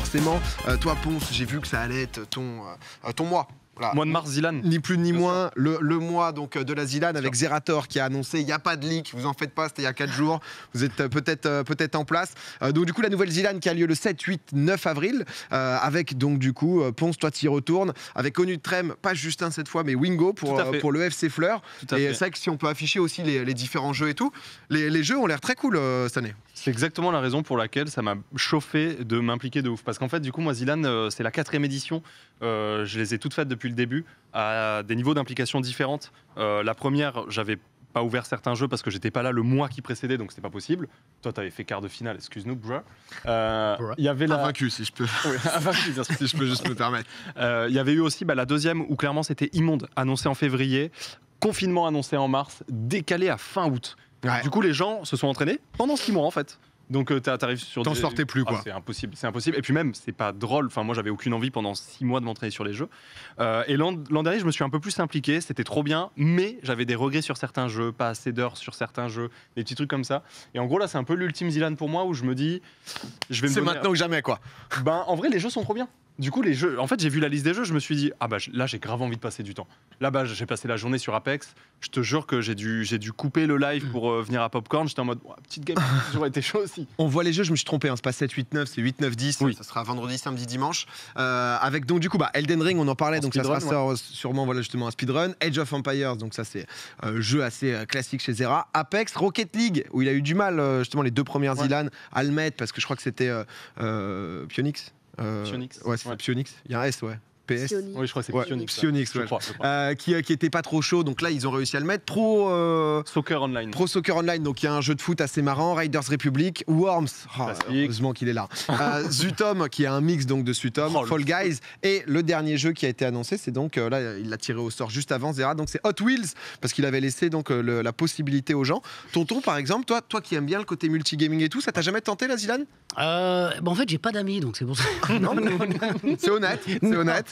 forcément. Toi, Ponce, j'ai vu que ça allait être ton mois. Voilà. Mois de mars, Zilan. Ni plus ni moins, le mois donc, de la Zilan avec Zerator qui a annoncé, il n'y a pas de leak, vous en faites pas, c'était il y a 4 jours, vous êtes peut-être en place. Donc du coup, la nouvelle Zilan qui a lieu le 7, 8, 9 avril, avec donc du coup, Ponce, toi tu y retournes, avec Onu de Trem, pas Justin cette fois, mais Wingo pour le FC Fleur. Et c'est vrai que si on peut afficher aussi les différents jeux et tout, les jeux ont l'air très cool cette année. C'est exactement la raison pour laquelle ça m'a chauffé de m'impliquer de ouf. Parce qu'en fait, du coup, moi, Zilan, c'est la 4e édition. Je les ai toutes faites depuis le début, à des niveaux d'implication différentes. La première, j'avais pas ouvert certains jeux parce que j'étais pas là le mois qui précédait, donc c'était pas possible. Toi, t'avais fait quart de finale, excuse-nous, bro. Il y avait la... Invaincu, si je peux. Oui, invaincu, bien sûr. Si je peux juste me permettre. Il y avait eu aussi la deuxième où clairement c'était Immonde, annoncé en février, confinement annoncé en mars, décalé à fin août. Ouais. Du coup, les gens se sont entraînés pendant 6 mois en fait. Donc t'arrives sur... T'en sortais plus quoi. C'est impossible. Et puis même, c'est pas drôle. Enfin, moi, j'avais aucune envie pendant 6 mois de m'entraîner sur les jeux. Et l'an dernier, je me suis un peu plus impliqué. C'était trop bien, mais j'avais des regrets sur certains jeux, pas assez d'heures sur certains jeux, des petits trucs comme ça. Et en gros, là, c'est un peu l'ultime Zilan pour moi où je me dis, je vais me C'est donner... maintenant que jamais quoi. Ben, en vrai, les jeux sont trop bien. Du coup, les jeux, en fait, j'ai vu la liste des jeux, je me suis dit, ah bah là, j'ai grave envie de passer du temps. Là, bah, j'ai passé la journée sur Apex. Je te jure que j'ai dû couper le live pour venir à Popcorn. J'étais en mode, petite game, j'aurais été chaud aussi. On voit les jeux, je me suis trompé, hein, c'est pas 7, 8, 9, c'est 8, 9, 10. Oui. Ça sera vendredi, samedi, dimanche. Avec donc du coup, Elden Ring, on en parlait, donc ça sera sûrement justement un speedrun. Age of Empires, donc ça c'est jeu assez classique chez Zera. Apex, Rocket League, où il a eu du mal justement les 2 premières Zilan à le mettre parce que je crois que c'était Pionix. Pionix. Ouais, c'est Pionix. Il y a un S, ouais. PS. Oui, je crois que c'est Pionix. Pionix, ouais. Je crois. Qui était pas trop chaud, donc là ils ont réussi à le mettre. Pro Soccer Online. Pro Soccer Online, donc il y a un jeu de foot assez marrant. Riders Republic, Worms, heureusement qu'il est là. Zutom, qui est un mix donc de Zutom, Fall Guys, et le dernier jeu qui a été annoncé, c'est donc là il l'a tiré au sort juste avant Zera, donc c'est Hot Wheels, parce qu'il avait laissé donc la possibilité aux gens. Tonton, par exemple, toi qui aimes bien le côté multigaming et tout, ça t'a jamais tenté la Zilan? En fait, j'ai pas d'amis, donc c'est pour ça. Non, c'est honnête, c'est honnête.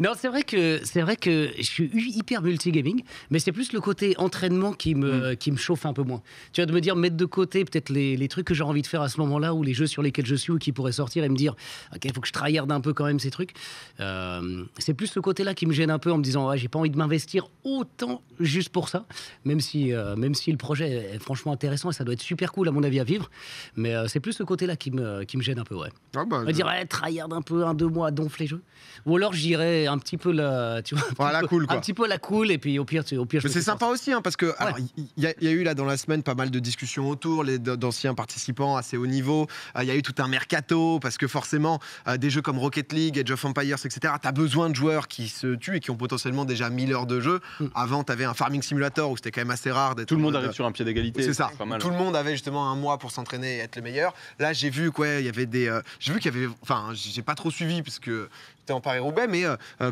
Non, c'est vrai que je suis hyper multigaming, mais c'est plus le côté entraînement qui me chauffe un peu moins. Tu vas de me dire, mettre de côté peut-être les trucs que j'ai envie de faire à ce moment-là, ou les jeux sur lesquels je suis ou qui pourraient sortir, et me dire, ok, il faut que je tryhard un peu quand même ces trucs. C'est plus ce côté-là qui me gêne un peu en me disant, ouais, j'ai pas envie de m'investir autant juste pour ça, même si le projet est franchement intéressant et ça doit être super cool à mon avis à vivre, mais c'est plus ce côté-là qui me gêne un peu, ouais. Ah bah, on va dire, tryhard un peu, 1-2 mois, donfle les jeux. Ou alors j'irais un petit peu la cool, quoi. Un petit peu la cool, et puis au pire mais c'est sympa aussi, hein, parce que il y a eu là dans la semaine pas mal de discussions autour, d'anciens participants assez haut niveau. Il y a eu tout un mercato, parce que forcément, des jeux comme Rocket League, Age of Empires, etc., t'as besoin de joueurs qui se tuent et qui ont potentiellement déjà 1000 heures de jeu. Avant, t'avais un Farming Simulator où c'était quand même assez rare d'être... Tout le monde arrive sur un pied d'égalité. C'est ça. Pas mal, tout le monde avait justement un mois pour s'entraîner et être le meilleur. Là, j'ai vu qu'il y avait des... j'ai vu qu'il y avait... Enfin, j'ai pas trop suivi, parce que j'étais en Paris-Roubaix, mais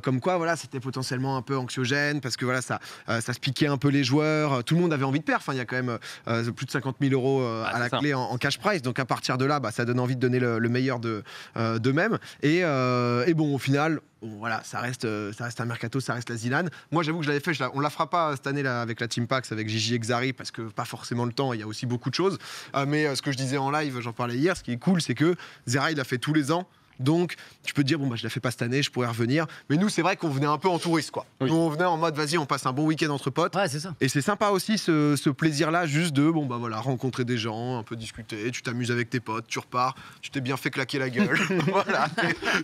comme quoi, voilà, c'était potentiellement un peu anxiogène, parce que voilà, ça se piquait un peu les joueurs. Tout le monde avait envie de perdre. Enfin, il y a quand même plus de 50 000 euros à la clé en cash prize. Donc à partir de là, ça donne envie de donner le meilleur d'eux-mêmes. Et bon, au final... Bon, voilà, ça reste un mercato, ça reste la Zilan. Moi, j'avoue que je l'avais fait, on la fera pas cette année là, avec la Team Pax, avec Gigi Exari, parce que pas forcément le temps, il y a aussi beaucoup de choses. Mais ce que je disais en live, j'en parlais hier, ce qui est cool, c'est que Zera, il l'a fait tous les ans. Donc, tu peux te dire, je la fais pas cette année, je pourrais revenir. Mais nous, c'est vrai qu'on venait un peu en touriste, quoi. Oui. Nous, on venait en mode, vas-y, on passe un bon week-end entre potes. Ouais, c'est ça. Et c'est sympa aussi, ce plaisir-là, juste de, rencontrer des gens, un peu discuter, tu t'amuses avec tes potes, tu repars, tu t'es bien fait claquer la gueule. Voilà,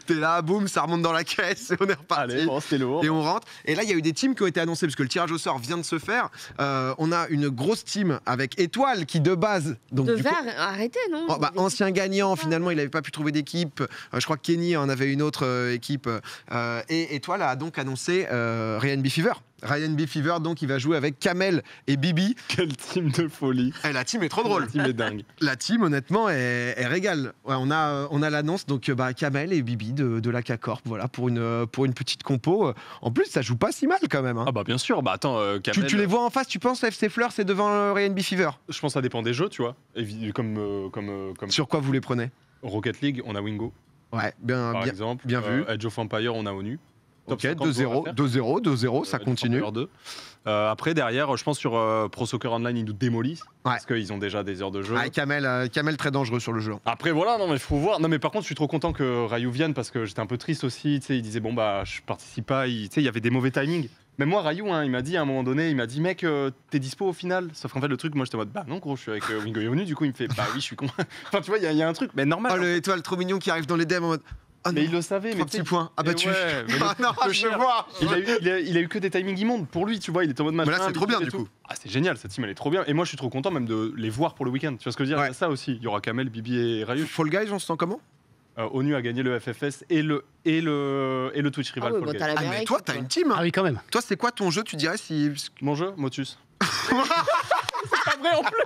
t'es là, boum, ça remonte dans la caisse, et on est reparti. Allez, bon, c'était lourd. Et on rentre. Et là, il y a eu des teams qui ont été annoncés, parce que le tirage au sort vient de se faire. On a une grosse team avec Étoile, qui de base... Donc, arrêtez, non ancien gagnant, finalement, il n'avait pas pu trouver d'équipe. Je crois que Kenny en avait une autre équipe. Et Étoile a donc annoncé Ryan B. Fever. Ryan B. Fever, donc, il va jouer avec Kamel et Bibi. Quelle team de folie. La team est trop drôle. La team est dingue. La team, honnêtement, est régale. Ouais, on a l'annonce, donc Kamel et Bibi de la K-Corp, voilà, pour une petite compo. En plus, ça joue pas si mal quand même. Hein. Ah bah bien sûr, attends, Kamel... Tu les vois en face, tu penses FC Fleur, c'est devant Ryan B. Fever? Je pense que ça dépend des jeux, tu vois. Comme... Sur quoi vous les prenez? Rocket League, on a Wingo. Ouais, par exemple. bien vu. Age of Empires, on a ONU. Top Ok, 50 joueurs à 2-0, faire. 2-0, ça continue. Empire 2. Après, derrière, je pense sur Pro Soccer Online, ils nous démolissent. Parce qu'ils ont déjà des heures de jeu. Ah, Kamel très dangereux sur le jeu. Après, voilà, non, mais il faut voir. Non, mais par contre, je suis trop content que Ryu vienne parce que j'étais un peu triste aussi. Tu sais, il disait, bon, bah, je participe pas. Tu sais, il y avait des mauvais timings. Mais moi, Ryu, il m'a dit à un moment donné, il m'a dit, mec, t'es dispo au final. Sauf qu'en fait, le truc, moi, j'étais en mode, bah non, gros, je suis avec Wingo Yonu. Du coup, il me fait, bah oui, je suis con. Enfin, tu vois, il y a un truc, mais normal. Oh, l'étoile trop mignon qui arrive dans les DM en mode. Ah, mais non. il le savait, mais 3 petits points abattus. Ouais, mais Ah non, le je cher, veux voir. il a eu que des timings immondes pour lui, tu vois. Il était en mode machin. Mais là, c'est trop bien, et du tout. coup. Ah, c'est génial, cette team, elle est trop bien. Et moi, je suis trop content même de les voir pour le week-end. Tu vois ce que je veux dire? Ouais. Il y a ça aussi. Il y aura Kamel, Bibi et Ryu. Fall Guys, on se sent comment? ONU a gagné le FFS et le Twitch Rival ouais, Fall bah, Guys. t'as la Ah, meilleure mais toi, équipe, t'as quoi. une team. Ah Hein. oui, quand même. Toi, c'est quoi ton jeu, tu dirais si. Mon jeu, Motus. C'est pas vrai en plus.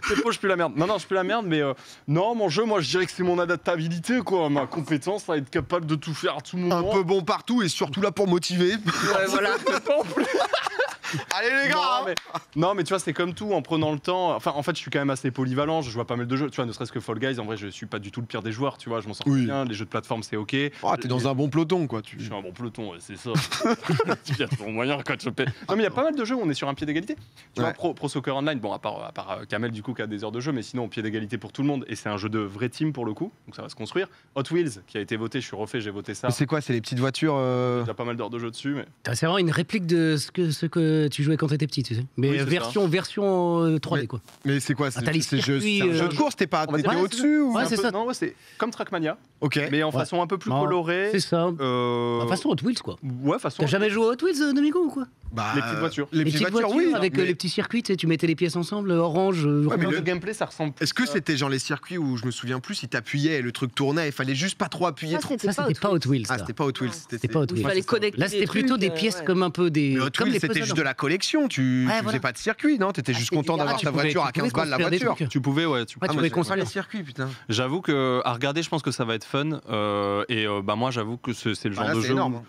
C'est faux, je pue la merde. Non, je pue la merde, mais non, mon jeu, moi, je dirais que c'est mon adaptabilité, quoi. Ma compétence à être capable de tout faire à tout moment. Un peu bon partout et surtout là pour motiver. Ouais, voilà. Pas en plus. Allez les gars hein. Non, mais tu vois, c'est comme tout, en prenant le temps. Enfin, en fait, je suis quand même assez polyvalent, je joue à pas mal de jeux. Tu vois, ne serait-ce que Fall Guys, en vrai, je suis pas du tout le pire des joueurs, tu vois, je m'en sors Oui. bien. Les jeux de plateforme, c'est ok. Oh, t'es dans un bon peloton quoi. Je suis un bon peloton, ouais, c'est ça. Il y a toujours moyen quand je paie. Non, mais il y a pas mal de jeux où on est sur un pied d'égalité. Tu vois, Ouais. Pro Soccer Online, bon, à part Kamel, du coup, qui a des heures de jeu, mais sinon, pied d'égalité pour tout le monde. Et c'est un jeu de vrai team pour le coup, donc ça va se construire. Hot Wheels, qui a été voté, je suis refait, j'ai voté ça. Mais c'est quoi? C'est les petites voitures Il y a pas mal d'heures de jeu dessus, mais. C'est vraiment une réplique de ce que tu jouais quand t'étais petit, tu sais. Mais Oui, c'est version 3D, Mais- quoi. Mais c'est quoi? Ah, t'as les C'est circuits, un jeu de course, t'es on va dire- au-dessus ou... Ouais, un c'est peu- ça. Non, ouais, c'est comme Trackmania, Ok. mais en façon un peu plus Non, colorée. C'est ça. Euh, De toute façon, Hot Wheels, quoi. Ouais, façon. T'as jamais joué à Hot Wheels, Domingo, ou quoi? Bah, les petites voitures. Les petites voitures, oui. avec mais les petits circuits, tu sais, tu mettais les pièces ensemble, orange, Ouais, mais Mais le- le gameplay, ça ressemble. Est-ce que c'était genre les circuits où je me souviens plus, si t'appuyais et le truc tournait, il fallait juste pas trop appuyer Ça, trop. c'était Ça, c'était pas Hot Wheels. Ah, ça. c'était pas Hot Wheels. C'était pas Hot Il Wheels. fallait connecter. Là, c'était des plutôt trucs, des pièces ouais. comme un peu des. Mais Hot comme Wheels, les c'était puzzles, juste hein. de la collection. Tu Ouais, faisais voilà. pas de circuit, non? T'étais juste c'était content du d'avoir garage. ta Tu pouvais- voiture à tu pouvais 15 balles la construire des voiture. trucs. Tu pouvais, ouais. Ouais, tu Ah, pouvais mais construire. les circuits, putain. J'avoue que à regarder, je pense que ça va être fun. Bah moi, j'avoue que c'est le genre Bah là, de c'est jeu. énorme. où-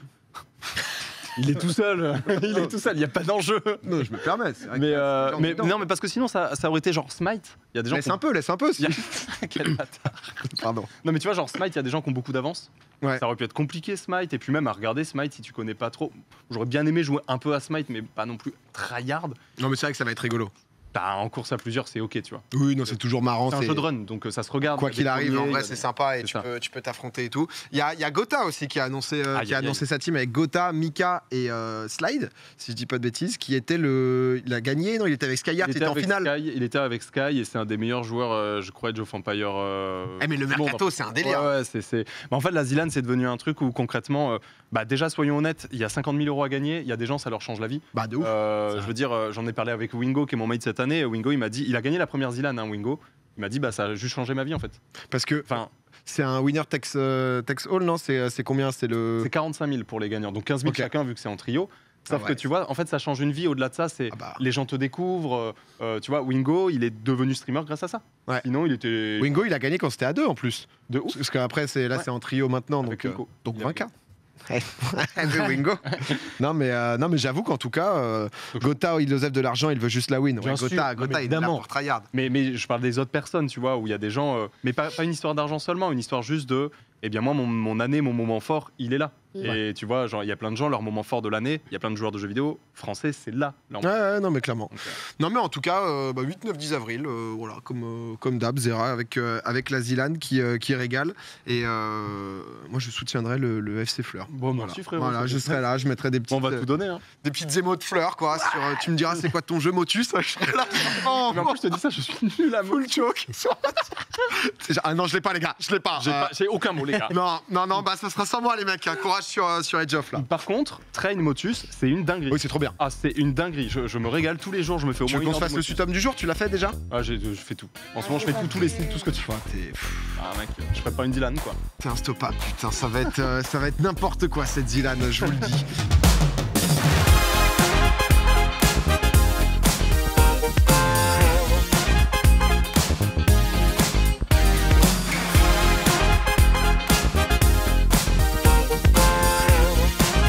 Il est tout seul. Il est tout seul. Il y a pas d'enjeu. Non, je me permets. c'est vrai Mais, que c'est genre mais dedans. non, mais parce que sinon, ça aurait été genre Smite. Il y a des gens. Laisse qui ont- un peu, laisse un peu. Il y a- Quel bâtard. Pardon. Non, mais tu vois, genre Smite, il y a des gens qui ont beaucoup d'avance. Ouais. Ça aurait pu être compliqué Smite, et puis même à regarder Smite si tu connais pas trop. J'aurais bien aimé jouer un peu à Smite, mais pas non plus tryhard. Non, mais c'est vrai que ça va être rigolo. Bah, en course à plusieurs, c'est ok, tu vois. Oui, non, c'est toujours marrant. C'est un jeu de run, donc ça se regarde. Quoi Il y a qu'il des arrive, premiers, en il y vrai, a c'est des- sympa et c'est tu peux t'affronter et tout. Il y a Gotha aussi qui a annoncé, Aïe, aïe, aïe. sa team avec Gotha, Mika et Slide, si je dis pas de bêtises, qui était Il a gagné, non? Il était avec Skyheart, il était en avec finale. Sky, il était avec Sky et c'est un des meilleurs joueurs, je crois, Age of Empire. Eh, mais le du monde, mercato, en fait. c'est un délire. Ouais, c'est. Mais en fait, la Zilan, c'est devenu un truc où concrètement, déjà, soyons honnêtes, il y a 50 000 € à gagner. Il y a des gens, ça leur change la vie. Bah, de ouf. Je veux dire, j'en ai parlé avec Wingo, qui est mon mate cette année. Wingo, il m'a dit, il a gagné la première Zilan, hein, Wingo. Il m'a dit, bah, ça a juste changé ma vie, en fait. Parce que Enfin, c'est un winner takes all, non? C'est combien? C'est le. c'est 45 000 pour les gagnants, donc 15 000 Ok. chacun, vu que c'est en trio. Sauf Ah ouais. que tu vois, en fait, ça change une vie. Au-delà de ça, c'est Ah bah. les gens te découvrent. Tu vois, Wingo, il est devenu streamer grâce à ça. Ouais. Sinon, il était Wingo, il a gagné quand c'était à 2 en plus. de ouf. Parce qu'après, c'est Ouais. c'est en trio maintenant, Avec Wingo. donc Il a 20K. De Wingo. non mais j'avoue qu'en tout cas, Gotha, il osef de l'argent, il veut juste la win. Bien Ouais, sûr, Gotha, non, mais il est là évidemment. pour tryhard. Mais je parle des autres personnes, tu vois, où il y a des gens. Mais pas une histoire d'argent seulement, une histoire juste de. Eh bien, moi, mon année, mon moment fort, il est là. Et tu vois, genre, il y a plein de gens, leur moment fort de l'année, il y a plein de joueurs de jeux vidéo français, c'est là. Ouais, non mais clairement. Donc, Non mais en tout cas, 8, 9, 10 avril, voilà, comme d'hab, Zera avec la Zilan qui régale. Et moi je soutiendrai le FC Fleur. Bon, Voilà, merci, frérot. voilà, je serai là, je mettrai des petites, On va tout donner. Hein. des petites émos de fleurs, quoi. Tu me diras c'est quoi ton jeu, Motus, je serai là. Mais en plus, je te dis ça, je suis nul à Full choke. Ah non, je l'ai pas, les gars, je l'ai pas. J'ai aucun mot, les gars. Non, bah ça sera sans moi, les mecs. Hein. Courage sur Edge of là. Par contre, Train Motus, c'est une dinguerie. Oui, c'est trop bien. Ah, c'est une dinguerie. Je me régale tous les jours. Je me fais au Tu moins veux une qu'on se heure fasse de le Motus. sutum du jour? Tu l'as fait déjà? Ah, je fais tout. En ce moment, je fais tous les styles, tout ce que tu veux. Ah, mec, je ferais pas une Dylan, quoi. T'es un stop-up, putain, ça va être n'importe quoi cette Zilan, je vous le dis.